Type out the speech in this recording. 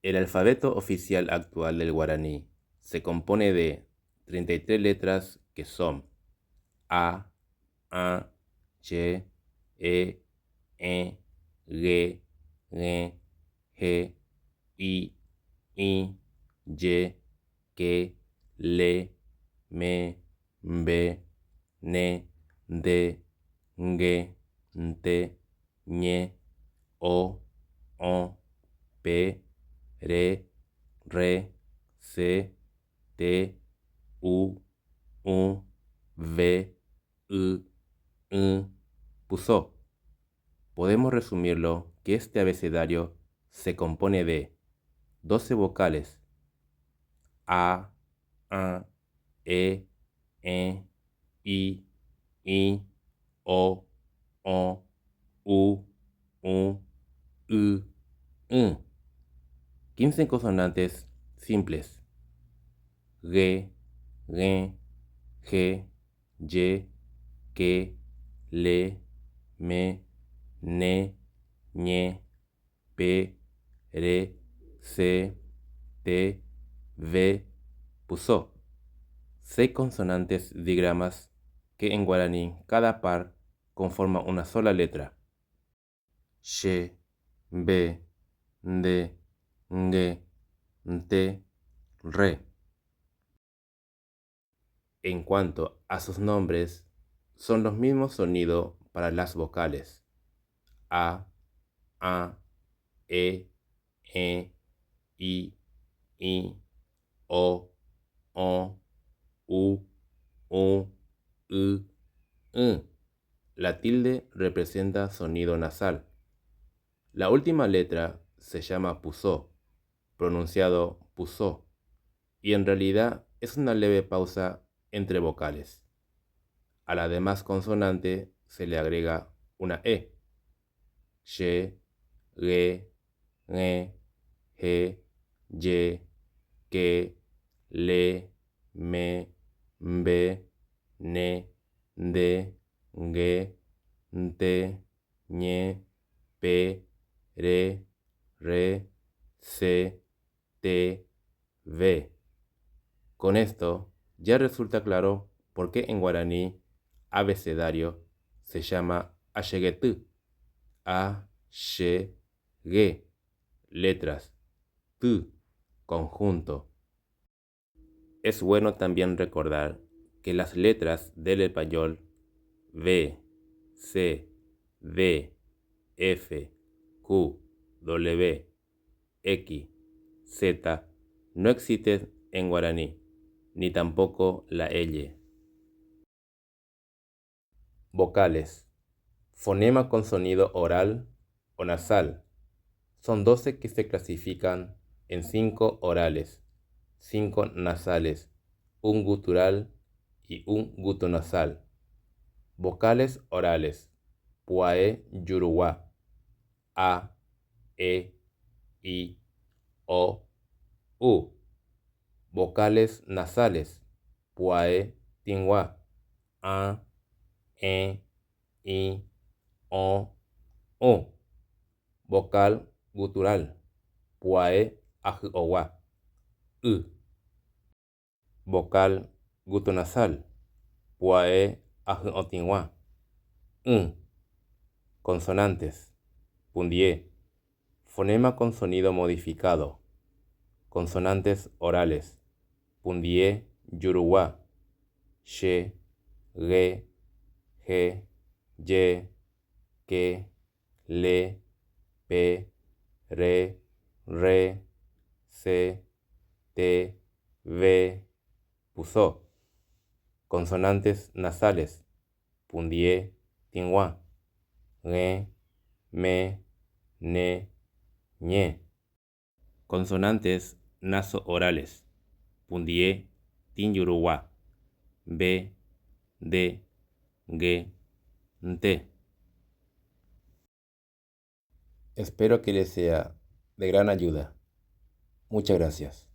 El alfabeto oficial actual del guaraní se compone de 33 letras que son A, A, Ch, E, G, N, G, I, Y, K, L, M, B, N, D, G, T, Ñ, O, P, R, C, T, U, V, Puso. Podemos resumirlo que este abecedario se compone de 12 vocales A, E, I, O, U, N. 15 consonantes simples G, G, Y, K, L, M, N, Ñ, P, R, C, T, V, Puso. 6 consonantes digramas que en guaraní cada par conforma una sola letra. X, B, D, G, T, Re. En cuanto a sus nombres, son los mismos sonidos para las vocales A, E, I, O, U, N. La tilde representa sonido nasal. La última letra se llama Puso, pronunciado Pusó, y en realidad es una leve pausa entre vocales. A la demás consonante se le agrega una E. X, G, N, G, Y, K, L, M, B, N, D, G, T, Ñ, P, R, C, T, V. Con esto ya resulta claro por qué en guaraní abecedario se llama Axeguetú. A, X, G, letras, T, conjunto. Es bueno también recordar que las letras del español B, C, D, F, Q, W, X, Z no existen en guaraní, ni tampoco la L. Vocales. Fonema con sonido oral o nasal. Son 12 que se clasifican en 5 orales, 5 nasales, un gutural y un gutonasal. Vocales orales. Puae, yuruá. A, E, I, O, U. Vocales nasales. Puae, tinguá. A, E, I, O, U. Vocal gutural. Puae, ajiowa. U. Vocal gutonasal. Puae, ajiotinguá. Consonantes. Pundié. Fonema con sonido modificado. Consonantes orales. Pundié, yuruá. X, G, G, Y, K, L, P, R, C, T, V, Puso. Consonantes nasales. Pundié, tinguá. G, M, N, Ñ. Consonantes naso-orales. Pundié, tinyuruá. B, D, G, T. Espero que les sea de gran ayuda. Muchas gracias.